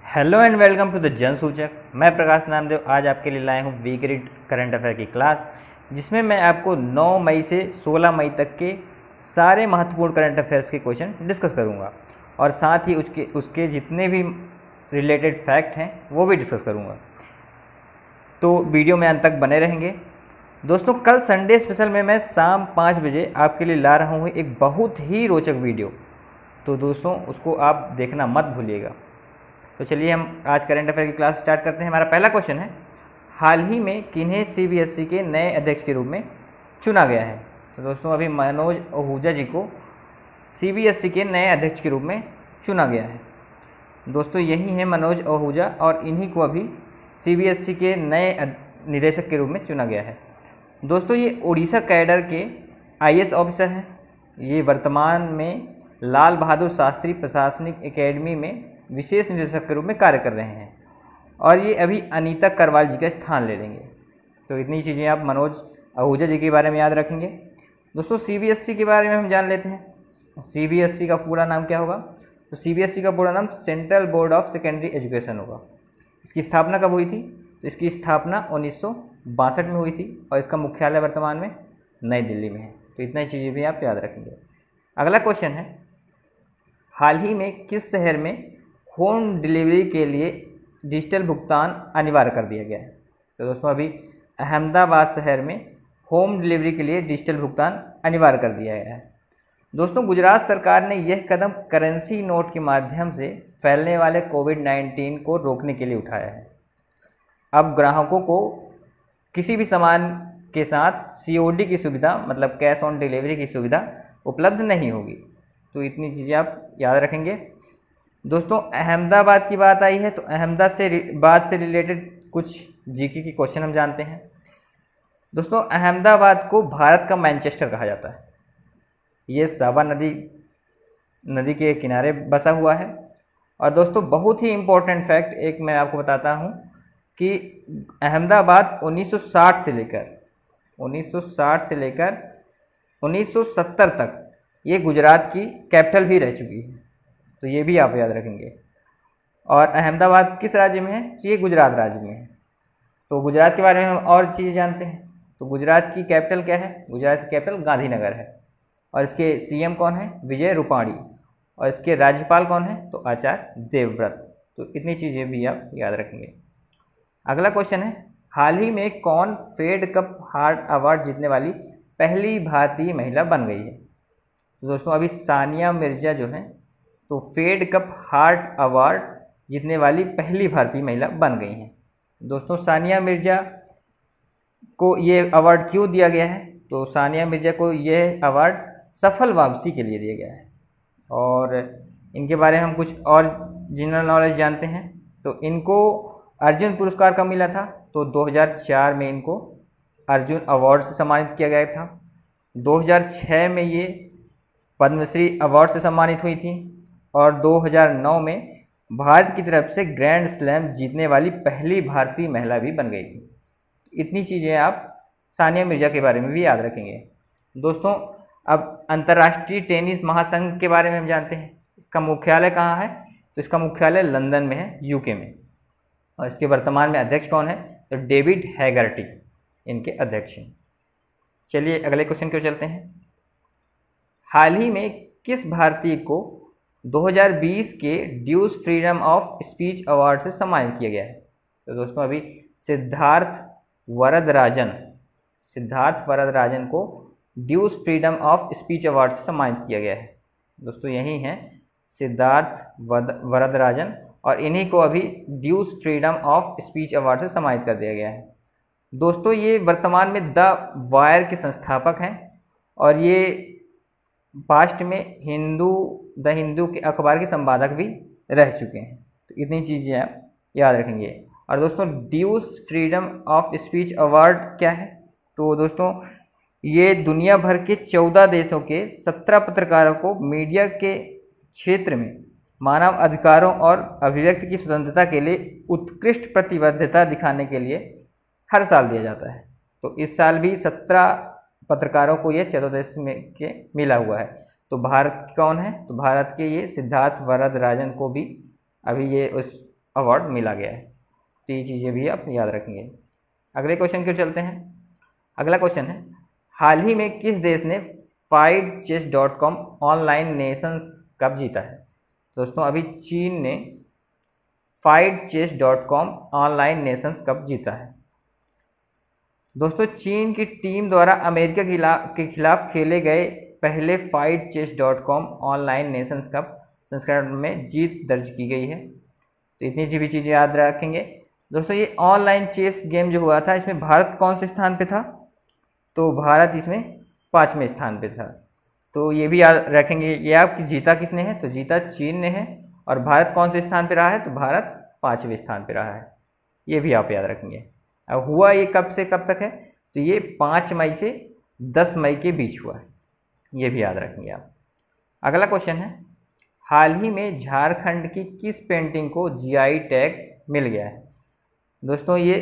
Hello and welcome to the Jan Suchak. मैं प्रकाश नामदेव आज आपके लिए लाया हूँ वी ग्रिड करंट अफेयर की क्लास, जिसमें मैं आपको 9 मई से 16 मई तक के सारे महत्वपूर्ण करंट अफेयर्स के क्वेश्चन डिस्कस करूँगा और साथ ही उसके जितने भी रिलेटेड फैक्ट हैं वो भी डिस्कस करूँगा। तो वीडियो में अंत तक बने रहेंगे। दोस्तों, कल संडे स्पेशल में मैं शाम 5 बजे आपके लिए ला रहा हूँ एक बहुत ही रोचक वीडियो, तो दोस्तों उसको आप देखना मत भूलिएगा। तो चलिए हम आज करंट अफेयर की क्लास स्टार्ट करते हैं। हमारा पहला क्वेश्चन है, हाल ही में किन्हें सीबीएसई के नए अध्यक्ष के रूप में चुना गया है? तो दोस्तों अभी मनोज आहूजा जी को सीबीएसई के नए अध्यक्ष के रूप में चुना गया है। दोस्तों यही हैं मनोज आहूजा और इन्हीं को अभी सीबीएसई के नए निदेशक के रूप में चुना गया है। दोस्तों ये उड़ीसा कैडर के आईएएस ऑफिसर हैं। ये वर्तमान में लाल बहादुर शास्त्री प्रशासनिक एकेडमी में विशेष निदेशक के रूप में कार्य कर रहे हैं और ये अभी अनीता करवाल जी का स्थान ले लेंगे। तो इतनी चीज़ें आप मनोज आहूजा जी के बारे में याद रखेंगे। दोस्तों सीबीएसई के बारे में हम जान लेते हैं। सीबीएसई का पूरा नाम क्या होगा? तो सीबीएसई का पूरा नाम central board of secondary education होगा। इसकी स्थापना कब हुई थी? तो इसकी स्थापना 1962 में हुई थी और इसका मुख्यालय वर्तमान में नई दिल्ली में है। तो इतना ही चीज़ें भी आप याद रखेंगे। अगला क्वेश्चन है, हाल ही में किस शहर में होम डिलीवरी के लिए डिजिटल भुगतान अनिवार्य कर दिया गया है? तो दोस्तों अभी अहमदाबाद शहर में होम डिलीवरी के लिए डिजिटल भुगतान अनिवार्य कर दिया गया है। दोस्तों गुजरात सरकार ने यह कदम करेंसी नोट के माध्यम से फैलने वाले कोविड-19 को रोकने के लिए उठाया है। अब ग्राहकों को किसी भी सामान के साथ सीओडी की सुविधा मतलब कैश ऑन डिलीवरी की सुविधा उपलब्ध नहीं होगी। तो इतनी चीज़ें आप याद रखेंगे। दोस्तों अहमदाबाद की बात आई है तो अहमदाबाद से रिलेटेड कुछ जीके के क्वेश्चन हम जानते हैं। दोस्तों अहमदाबाद को भारत का मैनचेस्टर कहा जाता है। ये साबा नदी के किनारे बसा हुआ है। और दोस्तों बहुत ही इम्पोर्टेंट फैक्ट एक मैं आपको बताता हूँ कि अहमदाबाद 1960 से लेकर 1970 तक ये गुजरात की कैपिटल भी रह चुकी है। तो ये भी आप याद रखेंगे। और अहमदाबाद किस राज्य में है? तो ये गुजरात राज्य में है। तो गुजरात के बारे में हम और चीज़ें जानते हैं। तो गुजरात की कैपिटल क्या है? गुजरात की कैपिटल गांधीनगर है और इसके सीएम कौन है? विजय रूपाणी। और इसके राज्यपाल कौन है? तो आचार्य देवव्रत। तो इतनी चीज़ें भी आप याद रखेंगे। अगला क्वेश्चन है, हाल ही में कौन फेड कप हार्ट अवार्ड जीतने वाली पहली भारतीय महिला बन गई है? तो दोस्तों अभी सानिया मिर्जा जो है तो फेड कप हार्ट अवार्ड जीतने वाली पहली भारतीय महिला बन गई हैं। दोस्तों सानिया मिर्जा को ये अवार्ड क्यों दिया गया है? तो सानिया मिर्जा को यह अवार्ड सफल वापसी के लिए दिया गया है। और इनके बारे में हम कुछ और जनरल नॉलेज जानते हैं। तो इनको अर्जुन पुरस्कार कब मिला था? तो 2004 में इनको अर्जुन अवार्ड से सम्मानित किया गया था। 2006 में ये पद्मश्री अवार्ड से सम्मानित हुई थी और 2009 में भारत की तरफ से ग्रैंड स्लैम जीतने वाली पहली भारतीय महिला भी बन गई थी। इतनी चीज़ें आप सानिया मिर्जा के बारे में भी याद रखेंगे। दोस्तों अब अंतर्राष्ट्रीय टेनिस महासंघ के बारे में हम जानते हैं। इसका मुख्यालय कहाँ है? तो इसका मुख्यालय लंदन में है, यूके में। और इसके वर्तमान में अध्यक्ष कौन है? तो डेविड हैगर्टी इनके अध्यक्ष हैं। चलिए अगले क्वेश्चन की ओर चलते हैं। हाल ही में किस भारतीय को 2020 के ड्यूज फ्रीडम ऑफ स्पीच अवार्ड से सम्मानित किया गया है? तो दोस्तों अभी सिद्धार्थ वरदराजन को ड्यूज फ्रीडम ऑफ स्पीच अवार्ड से सम्मानित किया गया है। दोस्तों यही हैं सिद्धार्थ वरदराजन और इन्हीं को अभी ड्यूज फ्रीडम ऑफ स्पीच अवार्ड से सम्मानित कर दिया गया है। दोस्तों ये वर्तमान में द वायर के संस्थापक हैं और ये पास्ट में द हिंदू के अखबार के संपादक भी रह चुके हैं। तो इतनी चीज़ें आप याद रखेंगे। और दोस्तों ड्यूज फ्रीडम ऑफ स्पीच अवार्ड क्या है? तो दोस्तों ये दुनिया भर के 14 देशों के 17 पत्रकारों को मीडिया के क्षेत्र में मानव अधिकारों और अभिव्यक्ति की स्वतंत्रता के लिए उत्कृष्ट प्रतिबद्धता दिखाने के लिए हर साल दिया जाता है। तो इस साल भी 17 पत्रकारों को ये 14 देश में के मिला हुआ है। तो भारत कौन है? तो भारत के ये सिद्धार्थ वरदराजन को भी अभी ये उस अवार्ड मिला गया है। तो ये चीज़ें भी आप याद रखेंगे। अगले क्वेश्चन की ओर चलते हैं। अगला क्वेश्चन है, हाल ही में किस देश ने FightChess.com ऑनलाइन नेशंस कप जीता है? दोस्तों अभी चीन ने FightChess.com ऑनलाइन नेशंस कप जीता है। दोस्तों चीन की टीम द्वारा अमेरिका के खिलाफ खेले गए पहले FightChess.com ऑनलाइन नेशंस कप संस्करण में जीत दर्ज की गई है। तो इतनी भी चीज़ें याद रखेंगे। दोस्तों ये ऑनलाइन चेस गेम जो हुआ था, इसमें भारत कौन से स्थान पे था? तो भारत इसमें 5वें स्थान पे था। तो ये भी याद रखेंगे। ये आपकी जीता किसने है? तो जीता चीन ने है। और भारत कौन से स्थान पे रहा है? तो भारत 5वें स्थान पे रहा है। ये भी आप याद रखेंगे। अब हुआ ये कब से कब तक है? तो ये 5 मई से 10 मई के बीच हुआ है। ये भी याद रखेंगे आप। अगला क्वेश्चन है, हाल ही में झारखंड की किस पेंटिंग को जीआई टैग मिल गया है? दोस्तों ये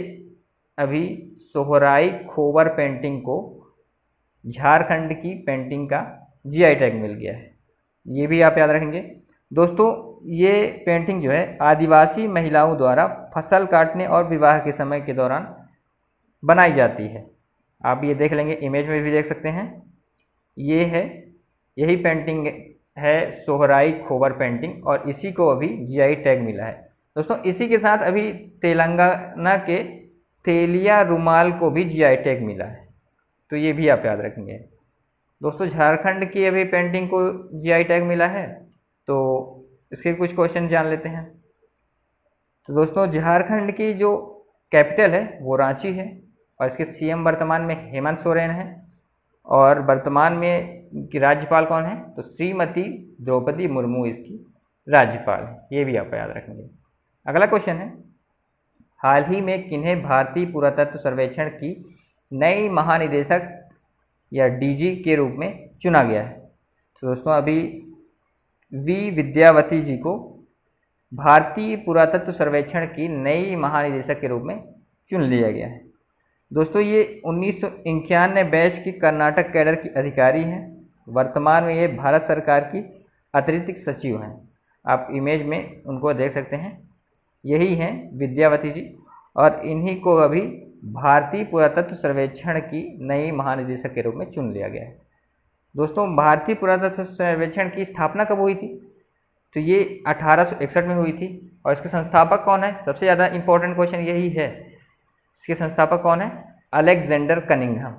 अभी सोहराई खोबर पेंटिंग को झारखंड की पेंटिंग का जीआई टैग मिल गया है। ये भी आप याद रखेंगे। दोस्तों ये पेंटिंग जो है आदिवासी महिलाओं द्वारा फसल काटने और विवाह के समय के दौरान बनाई जाती है। आप ये देख लेंगे, इमेज में भी देख सकते हैं। ये है, यही पेंटिंग है सोहराई खोबर पेंटिंग, और इसी को अभी जीआई टैग मिला है। दोस्तों इसी के साथ अभी तेलंगाना के तेलिया रुमाल को भी जीआई टैग मिला है। तो ये भी आप याद रखेंगे। दोस्तों झारखंड की अभी पेंटिंग को जीआई टैग मिला है, तो इसके कुछ क्वेश्चन जान लेते हैं। तो दोस्तों झारखंड की जो कैपिटल है वो रांची है, और इसके सीएम वर्तमान में हेमंत सोरेन है, और वर्तमान में की राज्यपाल कौन है? तो श्रीमती द्रौपदी मुर्मू इसकी राज्यपाल है। ये भी आप याद रखेंगे। अगला क्वेश्चन है, हाल ही में किन्हें भारतीय पुरातत्व सर्वेक्षण की नई महानिदेशक या डीजी के रूप में चुना गया है? तो दोस्तों अभी वी विद्यावती जी को भारतीय पुरातत्व सर्वेक्षण की नई महानिदेशक के रूप में चुन लिया गया है। दोस्तों ये 1991 बैच की कर्नाटक कैडर की अधिकारी हैं। वर्तमान में ये भारत सरकार की अतिरिक्त सचिव हैं। आप इमेज में उनको देख सकते हैं, यही हैं विद्यावती जी, और इन्हीं को अभी भारतीय पुरातत्व सर्वेक्षण की नई महानिदेशक के रूप में चुन लिया गया है। दोस्तों भारतीय पुरातत्व सर्वेक्षण की स्थापना कब हुई थी? तो ये 1861 में हुई थी। और इसके संस्थापक कौन है? सबसे ज़्यादा इम्पोर्टेंट क्वेश्चन यही है, इसके संस्थापक कौन है? Alexander Cunningham.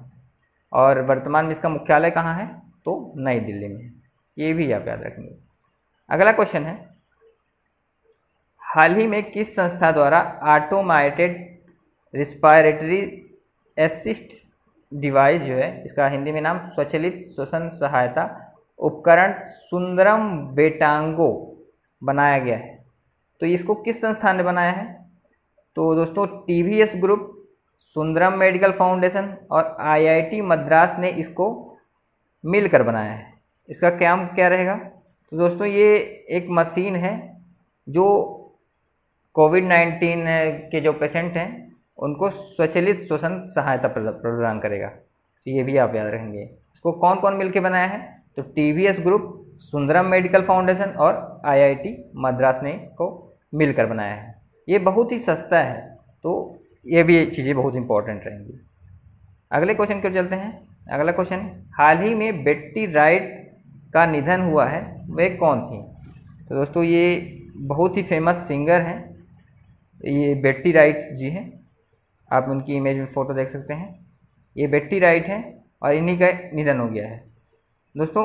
और वर्तमान में इसका मुख्यालय कहाँ है? तो नई दिल्ली में है। ये भी आप याद रखेंगे। अगला क्वेश्चन है, हाल ही में किस संस्था द्वारा ऑटोमेटेड रिस्पायरेटरी असिस्ट डिवाइस जो है, इसका हिंदी में नाम स्वचालित श्वसन सहायता उपकरण सुंदरम वेटांगो बनाया गया है? तो इसको किस संस्थान ने बनाया है? तो दोस्तों TVS group, Sundaram medical foundation और आईआईटी मद्रास ने इसको मिलकर बनाया है। इसका काम क्या रहेगा? तो दोस्तों ये एक मशीन है जो कोविड-19 के जो पेशेंट हैं उनको स्वचालित श्वसन सहायता प्रदान करेगा। तो ये भी आप याद रखेंगे। इसको कौन कौन मिलकर बनाया है? तो TVS group, Sundaram medical foundation और आईआईटी मद्रास ने इसको मिलकर बनाया है। ये बहुत ही सस्ता है, तो ये भी चीज़ें बहुत इंपॉर्टेंट रहेंगी। अगले क्वेश्चन की ओर चलते हैं। अगला क्वेश्चन, हाल ही में बेट्टी राइट का निधन हुआ है, वे कौन थी? तो दोस्तों ये बहुत ही फेमस सिंगर हैं, ये बेट्टी राइट जी हैं। आप उनकी इमेज में फ़ोटो देख सकते हैं। ये बेट्टी राइट हैं और इन्हीं का निधन हो गया है। दोस्तों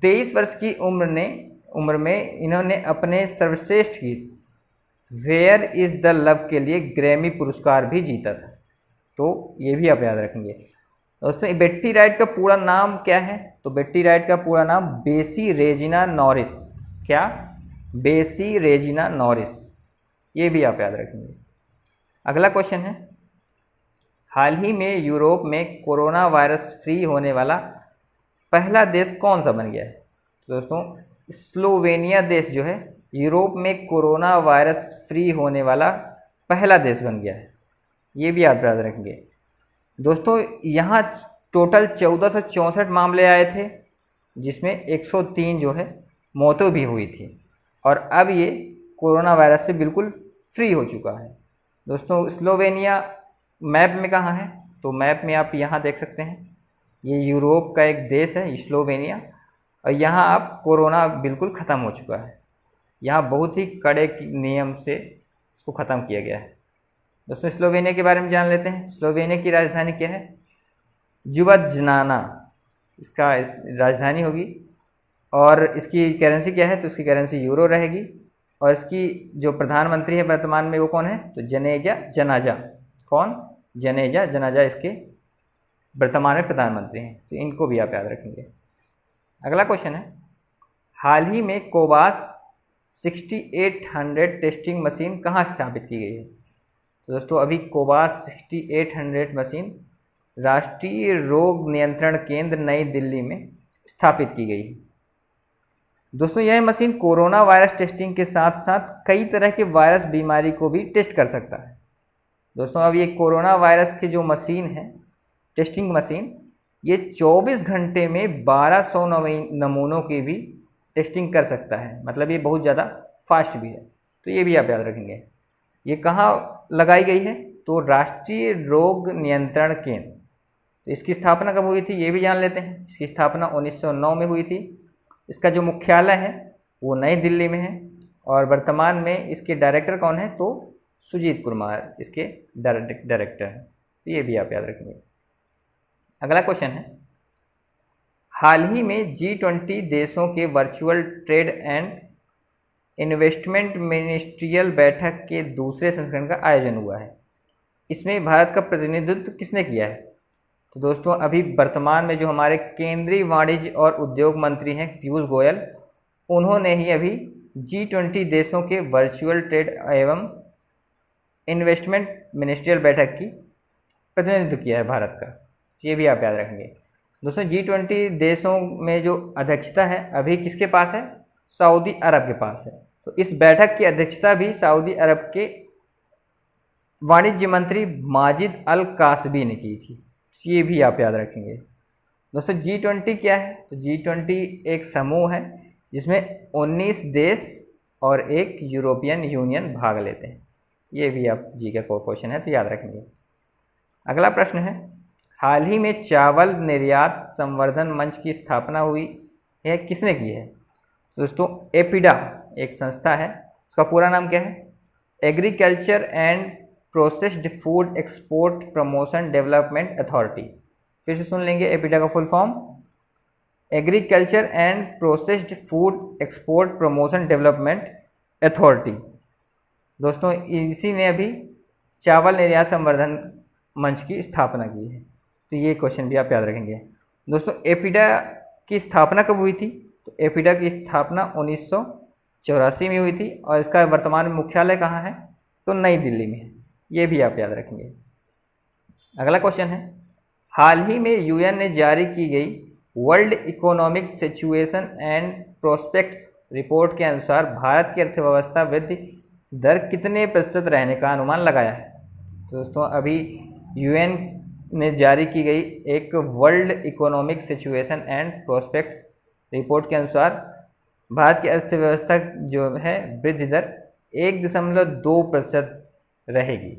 23 वर्ष की उम्र में इन्होंने अपने सर्वश्रेष्ठ गीत वेयर इज़ द लव के लिए ग्रैमी पुरस्कार भी जीता था। तो ये भी आप याद रखेंगे। दोस्तों बेट्टी राइट का पूरा नाम क्या है? तो बेट्टी राइट का पूरा नाम बेसी रेजिना नॉरिस। क्या? बेसी रेजिना नॉरिस। ये भी आप याद रखेंगे। अगला क्वेश्चन है, हाल ही में यूरोप में कोरोना वायरस फ्री होने वाला पहला देश कौन सा बन गया है? तो दोस्तों स्लोवेनिया देश जो है यूरोप में कोरोना वायरस फ्री होने वाला पहला देश बन गया है। ये भी आप याद रखेंगे। दोस्तों यहाँ टोटल 1464 मामले आए थे, जिसमें 103 जो है मौतें भी हुई थी, और अब ये कोरोना वायरस से बिल्कुल फ्री हो चुका है। दोस्तों स्लोवेनिया मैप में कहाँ है, तो मैप में आप यहाँ देख सकते हैं, ये यूरोप का एक देश है स्लोवेनिया, और यहाँ आप कोरोना बिल्कुल ख़त्म हो चुका है। यहाँ बहुत ही कड़े नियम से इसको ख़त्म किया गया है। दोस्तों स्लोवेनिया के बारे में जान लेते हैं। स्लोवेनिया की राजधानी क्या है? जुबजना इसका राजधानी होगी। और इसकी करेंसी क्या है? तो इसकी करेंसी यूरो रहेगी। और इसकी जो प्रधानमंत्री है वर्तमान में वो कौन है? तो जनेजा जनाजा। कौन? जनेजा जनाजा इसके वर्तमान में प्रधानमंत्री हैं। तो इनको भी आप याद रखेंगे। अगला क्वेश्चन है, हाल ही में कोवास 6800 टेस्टिंग मशीन कहाँ स्थापित की गई है? तो दोस्तों अभी कोवास 6800 मशीन राष्ट्रीय रोग नियंत्रण केंद्र नई दिल्ली में स्थापित की गई है। दोस्तों यह मशीन कोरोना वायरस टेस्टिंग के साथ साथ कई तरह के वायरस बीमारी को भी टेस्ट कर सकता है। दोस्तों अब ये कोरोना वायरस की जो मशीन है, टेस्टिंग मशीन, ये 24 घंटे में 1200 नमूनों की भी टेस्टिंग कर सकता है। मतलब ये बहुत ज़्यादा फास्ट भी है। तो ये भी आप याद रखेंगे। ये कहाँ लगाई गई है? तो राष्ट्रीय रोग नियंत्रण केंद्र। तो इसकी स्थापना कब हुई थी ये भी जान लेते हैं। इसकी स्थापना 1909 में हुई थी। इसका जो मुख्यालय है वो नई दिल्ली में है। और वर्तमान में इसके डायरेक्टर कौन है? तो सुजीत कुमार इसके डायरेक्टर हैं। तो ये भी आप याद रखेंगे। अगला क्वेश्चन है, हाल ही में G20 देशों के virtual trade and investment ministerial बैठक के दूसरे संस्करण का आयोजन हुआ है। इसमें भारत का प्रतिनिधित्व किसने किया है? तो दोस्तों अभी वर्तमान में जो हमारे केंद्रीय वाणिज्य और उद्योग मंत्री हैं पीयूष गोयल, उन्होंने ही अभी G20 देशों के वर्चुअल ट्रेड एवं इन्वेस्टमेंट मिनिस्ट्रियल बैठक की प्रतिनिधित्व किया है भारत का। ये भी आप याद रखेंगे। दोस्तों G20 देशों में जो अध्यक्षता है अभी किसके पास है? सऊदी अरब के पास है। तो इस बैठक की अध्यक्षता भी सऊदी अरब के वाणिज्य मंत्री माजिद अल कासबी ने की थी। ये भी आप याद रखेंगे। दोस्तों G20 क्या है? तो G20 एक समूह है जिसमें 19 देश और एक यूरोपियन यूनियन भाग लेते हैं। ये भी आप जी का क्वेश्चन है तो याद रखेंगे। अगला प्रश्न है, हाल ही में चावल निर्यात संवर्धन मंच की स्थापना हुई है, किसने की है? तो दोस्तों एपिडा एक संस्था है। उसका पूरा नाम क्या है? Agriculture and processed food export promotion development authority. फिर से सुन लेंगे, एपिडा का full form agriculture and processed food export promotion development authority. दोस्तों इसी ने अभी चावल निर्यात संवर्धन मंच की स्थापना की है। तो ये क्वेश्चन भी आप याद रखेंगे। दोस्तों एपिडा की स्थापना कब हुई थी? तो एपिडा की स्थापना 1984 में हुई थी। और इसका वर्तमान में मुख्यालय कहाँ है? तो नई दिल्ली में है। ये भी आप याद रखेंगे। अगला क्वेश्चन है, हाल ही में यूएन ने जारी की गई world economic situation and prospects report के अनुसार भारत की अर्थव्यवस्था वृद्धि दर कितने प्रतिशत रहने का अनुमान लगाया है? तो दोस्तों अभी यूएन ने जारी की गई एक world economic situation and prospects report के अनुसार भारत की अर्थव्यवस्था जो है वृद्धि दर 1.2% रहेगी।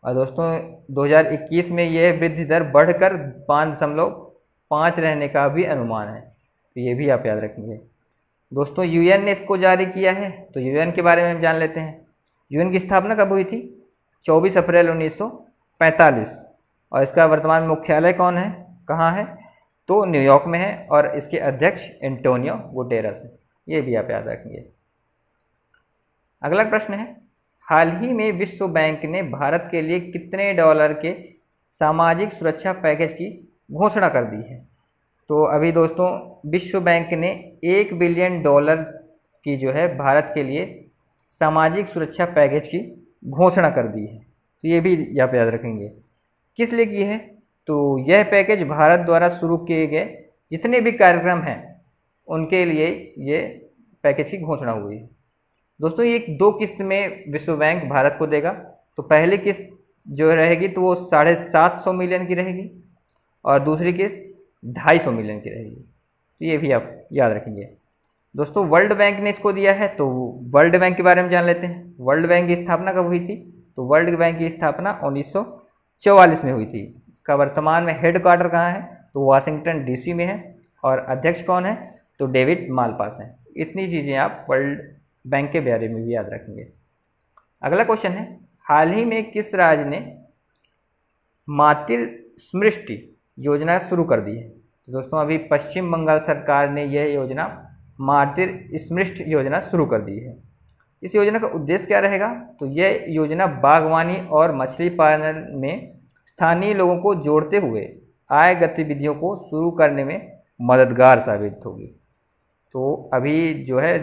और दोस्तों 2021 में यह वृद्धि दर बढ़कर 5.5 रहने का भी अनुमान है। तो ये भी आप याद रखेंगे। दोस्तों यूएन ने इसको जारी किया है। तो यूएन के बारे में हम जान लेते हैं। यूएन की स्थापना कब हुई थी? 24 अप्रैल 1945। और इसका वर्तमान मुख्यालय कौन है, कहाँ है? तो न्यूयॉर्क में है। और इसके अध्यक्ष एंटोनियो गुटेरस है। ये भी आप याद रखेंगे। अगला प्रश्न है, हाल ही में विश्व बैंक ने भारत के लिए कितने डॉलर के सामाजिक सुरक्षा पैकेज की घोषणा कर दी है? तो अभी दोस्तों विश्व बैंक ने $1 बिलियन की जो है भारत के लिए सामाजिक सुरक्षा पैकेज की घोषणा कर दी है। तो ये भी आप याद रखेंगे। किस लिए की है? तो यह पैकेज भारत द्वारा शुरू किए गए जितने भी कार्यक्रम हैं उनके लिए ये पैकेज की घोषणा हुई है। दोस्तों ये 2 किस्त में विश्व बैंक भारत को देगा। तो पहली किस्त जो रहेगी तो वो 750 मिलियन की रहेगी और दूसरी किस्त 250 मिलियन की रहेगी। तो ये भी आप याद रखेंगे। दोस्तों वर्ल्ड बैंक ने इसको दिया है, तो वर्ल्ड बैंक के बारे में जान लेते हैं। वर्ल्ड बैंक की स्थापना कब हुई थी? तो वर्ल्ड बैंक की स्थापना 1944 में हुई थी। इसका वर्तमान में हेड क्वार्टर कहाँ है? तो वाशिंगटन डीसी में है। और अध्यक्ष कौन है? तो डेविड मालपास हैं। इतनी चीज़ें आप वर्ल्ड बैंक के बारे में भी याद रखेंगे। अगला क्वेश्चन है, हाल ही में किस राज्य ने मातृ योजना शुरू कर दी है? तो दोस्तों अभी पश्चिम बंगाल सरकार ने यह योजना मातृ योजना शुरू कर दी है। इस योजना का उद्देश्य क्या रहेगा? तो यह योजना बागवानी और मछली पालन में स्थानीय लोगों को जोड़ते हुए आय गतिविधियों को शुरू करने में मददगार साबित होगी। तो अभी जो है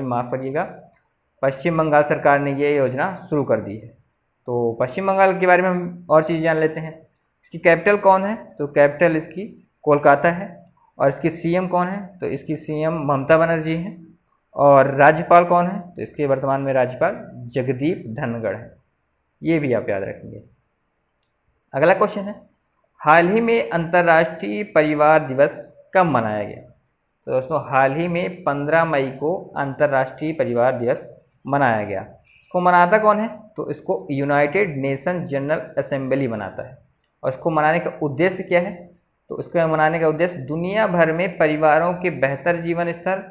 माफ़ करिएगा, पश्चिम बंगाल सरकार ने ये योजना शुरू कर दी है। तो पश्चिम बंगाल के बारे में हम और चीज़ जान लेते हैं। इसकी कैपिटल कौन है? तो कैपिटल इसकी कोलकाता है। और इसकी सीएम कौन है? तो इसकी सीएम ममता बनर्जी हैं। और राज्यपाल कौन है? तो इसके वर्तमान में राज्यपाल जगदीप धनखड़ है। ये भी आप याद रखेंगे। अगला क्वेश्चन है, हाल ही में अंतर्राष्ट्रीय परिवार दिवस कब मनाया गया? तो दोस्तों हाल ही में 15 मई को अंतर्राष्ट्रीय परिवार दिवस मनाया गया। इसको मनाता कौन है? तो इसको यूनाइटेड नेशन जनरल असेंबली मनाता है। और इसको मनाने का उद्देश्य क्या है? तो इसको मनाने का उद्देश्य दुनिया भर में परिवारों के बेहतर जीवन स्तर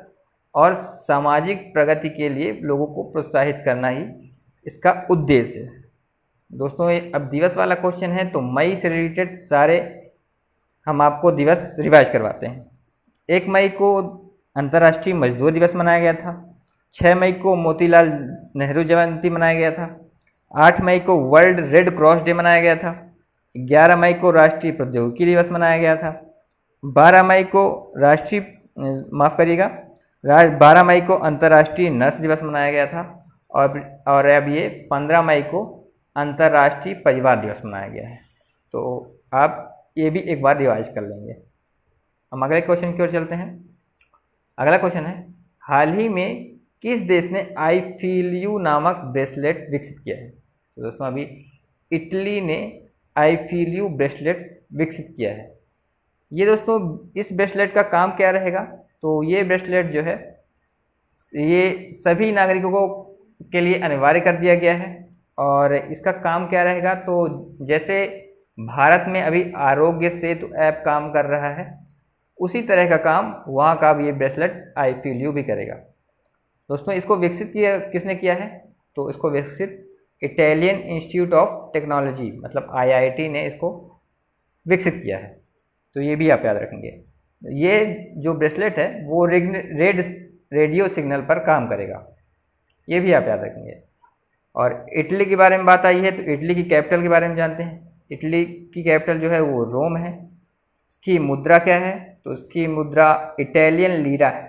और सामाजिक प्रगति के लिए लोगों को प्रोत्साहित करना ही इसका उद्देश्य है। दोस्तों ये अब दिवस वाला क्वेश्चन है, तो मई से रिलेटेड सारे हम आपको दिवस रिवाइज करवाते हैं। 1 मई को अंतर्राष्ट्रीय मजदूर दिवस मनाया गया था। 6 मई को मोतीलाल नेहरू जयंती मनाया गया था। 8 मई को वर्ल्ड रेड क्रॉस डे मनाया गया था। 11 मई को राष्ट्रीय प्रौद्योगिकी दिवस मनाया गया था। 12 मई को 12 मई को अंतर्राष्ट्रीय नर्स दिवस मनाया गया था। और अब ये 15 मई को अंतर्राष्ट्रीय परिवार दिवस मनाया गया है। तो आप ये भी एक बार रिवाइज कर लेंगे। हम अगले क्वेश्चन की ओर चलते हैं। अगला क्वेश्चन है, हाल ही में किस देश ने आई फील यू नामक ब्रेसलेट विकसित किया है? तो दोस्तों अभी इटली ने आई फील यू ब्रेसलेट विकसित किया है। ये दोस्तों इस ब्रेसलेट का काम क्या रहेगा? तो ये ब्रेसलेट जो है ये सभी नागरिकों को के लिए अनिवार्य कर दिया गया है। और इसका काम क्या रहेगा? तो जैसे भारत में अभी आरोग्य सेतु ऐप काम कर रहा है, उसी तरह का काम वहाँ का भी ये ब्रेसलेट आई फील यू भी करेगा। दोस्तों इसको विकसित किसने किया है? तो इसको विकसित इटालियन इंस्टीट्यूट ऑफ टेक्नोलॉजी मतलब IIT ने इसको विकसित किया है। तो ये भी आप याद रखेंगे। ये जो ब्रेसलेट है वो रेडियो सिग्नल पर काम करेगा। ये भी आप याद रखेंगे। और इटली के बारे में बात आई है, तो इटली की कैपिटल के बारे में जानते हैं। इटली की कैपिटल जो है वो रोम है। इसकी मुद्रा क्या है? तो इसकी मुद्रा इटालियन लीरा है।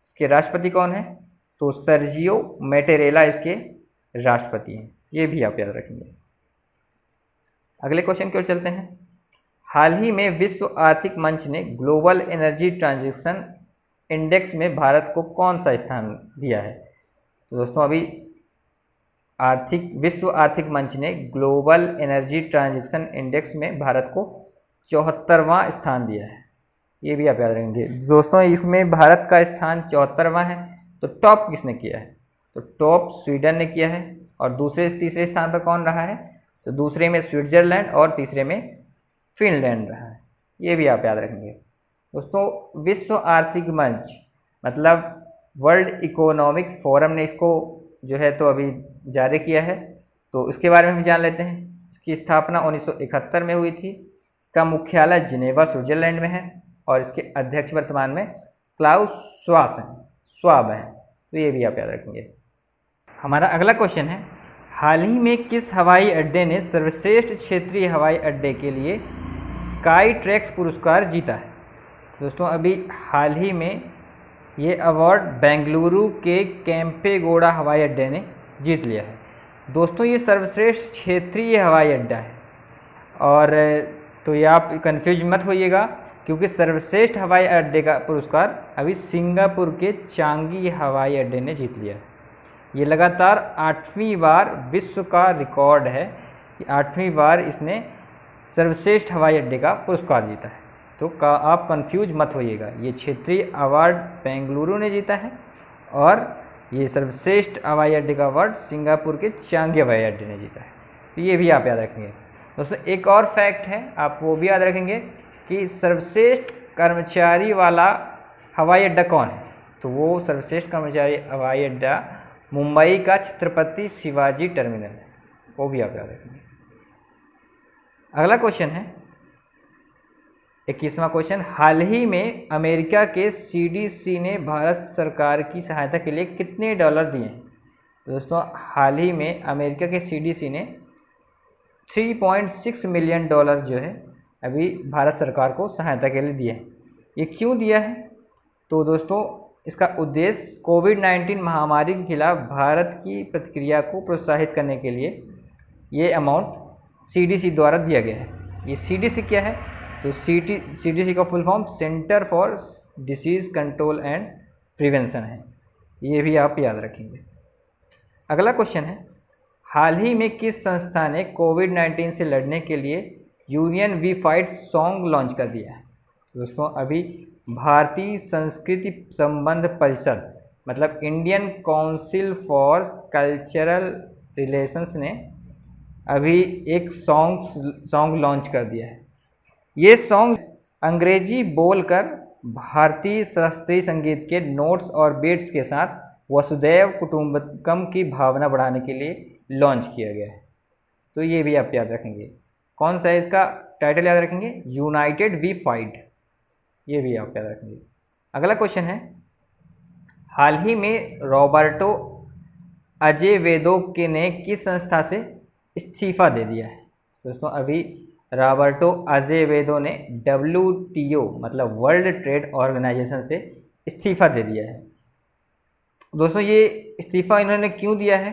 इसके राष्ट्रपति कौन है? तो सर्जियो मैटेरेला इसके राष्ट्रपति हैं। ये भी आप याद रखेंगे। अगले क्वेश्चन की ओर चलते हैं। हाल ही में विश्व आर्थिक मंच ने ग्लोबल एनर्जी ट्रांजिशन इंडेक्स में भारत को कौन सा स्थान दिया है? तो दोस्तों अभी विश्व आर्थिक मंच ने ग्लोबल एनर्जी ट्रांजिशन इंडेक्स में भारत को 74वां स्थान दिया है। ये भी आप याद रखेंगे। दोस्तों इसमें भारत का स्थान 74वां है। तो टॉप किसने किया है? तो टॉप स्वीडन ने किया है। और तीसरे स्थान पर कौन रहा है? तो दूसरे में स्विट्जरलैंड और तीसरे में फिनलैंड रहा है। ये भी आप याद रखेंगे। दोस्तों विश्व आर्थिक मंच मतलब वर्ल्ड इकोनॉमिक फोरम ने इसको जो है तो अभी जारी किया है। तो इसके बारे में भी जान लेते हैं। इसकी स्थापना 1971 में हुई थी। इसका मुख्यालय जिनेवा स्विट्जरलैंड में है। और इसके अध्यक्ष वर्तमान में क्लाउस श्वाब हैं। तो ये भी आप याद रखेंगे। हमारा अगला क्वेश्चन है, हाल ही में किस हवाई अड्डे ने सर्वश्रेष्ठ क्षेत्रीय हवाई अड्डे के लिए स्काई ट्रैक्स पुरस्कार जीता है? तो दोस्तों अभी हाल ही में ये अवार्ड बेंगलुरु के केम्पेगौड़ा हवाई अड्डे ने जीत लिया है। दोस्तों ये सर्वश्रेष्ठ क्षेत्रीय हवाई अड्डा है। और तो ये आप कंफ्यूज मत होइएगा, क्योंकि सर्वश्रेष्ठ हवाई अड्डे का पुरस्कार अभी सिंगापुर के चांगी हवाई अड्डे ने जीत लिया है। ये लगातार 8वीं बार विश्व का रिकॉर्ड है कि 8वीं बार इसने सर्वश्रेष्ठ हवाई अड्डे का पुरस्कार जीता है। तो आप कंफ्यूज मत होइएगा, ये क्षेत्रीय अवार्ड बेंगलुरु ने जीता है और ये सर्वश्रेष्ठ हवाई अड्डे का अवार्ड सिंगापुर के चांगी हवाई अड्डे ने जीता है। तो ये भी आप याद रखेंगे। दोस्तों एक और फैक्ट है, आप वो भी याद रखेंगे कि सर्वश्रेष्ठ कर्मचारी वाला हवाई अड्डा कौन है। तो वो सर्वश्रेष्ठ कर्मचारी हवाई अड्डा मुंबई का छत्रपति शिवाजी टर्मिनल है, वो भी आप याद रखेंगे। अगला क्वेश्चन है 21वां क्वेश्चन, हाल ही में अमेरिका के CDC ने भारत सरकार की सहायता के लिए कितने डॉलर दिए हैं। तो दोस्तों हाल ही में अमेरिका के CDC ने 3.6 मिलियन डॉलर जो है अभी भारत सरकार को सहायता के लिए दिया है। ये क्यों दिया है? तो दोस्तों इसका उद्देश्य कोविड-19 महामारी के खिलाफ भारत की प्रतिक्रिया को प्रोत्साहित करने के लिए ये अमाउंट CDC द्वारा दिया गया है। ये CDC क्या है? तो CDC का full form centre for disease control and prevention है, ये भी आप याद रखेंगे। अगला क्वेश्चन है, हाल ही में किस संस्था ने कोविड-19 से लड़ने के लिए union we fight song launch कर दिया है। तो दोस्तों अभी भारतीय संस्कृति संबंध परिषद मतलब Indian council for cultural relations ने अभी एक सॉन्ग लॉन्च कर दिया है। ये सॉन्ग अंग्रेजी बोलकर भारतीय शास्त्रीय संगीत के नोट्स और बीट्स के साथ वसुदैव कुटुंबकम की भावना बढ़ाने के लिए लॉन्च किया गया है। तो ये भी आप याद रखेंगे। कौन सा है इसका टाइटल याद रखेंगे? यूनाइटेड वी फाइट, ये भी आप याद रखेंगे। अगला क्वेश्चन है, हाल ही में रॉबर्टो अजेवेदो ने किस संस्था से इस्तीफा दे दिया है। दोस्तों अभी रॉबर्टो अजेवेदो ने WTO मतलब वर्ल्ड ट्रेड ऑर्गेनाइजेशन से इस्तीफा दे दिया है। दोस्तों ये इस्तीफा इन्होंने क्यों दिया है?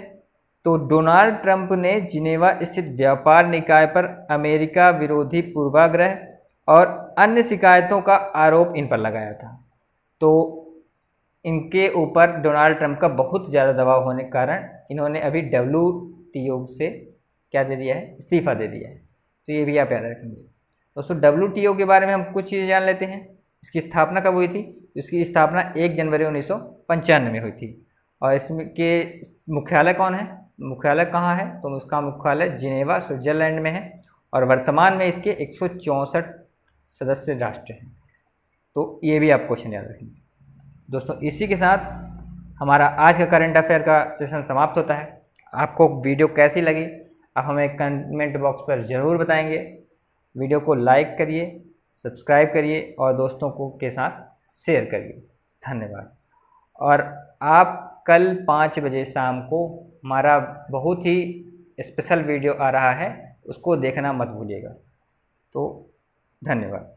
तो डोनाल्ड ट्रंप ने जिनेवा स्थित व्यापार निकाय पर अमेरिका विरोधी पूर्वाग्रह और अन्य शिकायतों का आरोप इन पर लगाया था। तो इनके ऊपर डोनाल्ड ट्रंप का बहुत ज़्यादा दबाव होने के कारण इन्होंने अभी WTO से क्या दे दिया है? इस्तीफा दे दिया है। तो ये भी आप याद रखेंगे। दोस्तों WTO के बारे में हम कुछ चीज़ें जान लेते हैं। इसकी स्थापना कब हुई थी? इसकी स्थापना 1 जनवरी 1995 में हुई थी। और इसमें के मुख्यालय कौन है? मुख्यालय कहाँ है? तो उसका मुख्यालय जिनेवा स्विट्जरलैंड में है और वर्तमान में इसके 164 सदस्य राष्ट्र हैं। तो ये भी आप क्वेश्चन याद रखेंगे। दोस्तों इसी के साथ हमारा आज का करंट अफेयर का सेशन समाप्त होता है। आपको वीडियो कैसी लगी आप हमें कमेंट बॉक्स पर ज़रूर बताएंगे। वीडियो को लाइक करिए, सब्सक्राइब करिए और दोस्तों को के साथ शेयर करिए। धन्यवाद। और आप कल 5 बजे शाम को हमारा बहुत ही स्पेशल वीडियो आ रहा है, उसको देखना मत भूलिएगा। तो धन्यवाद।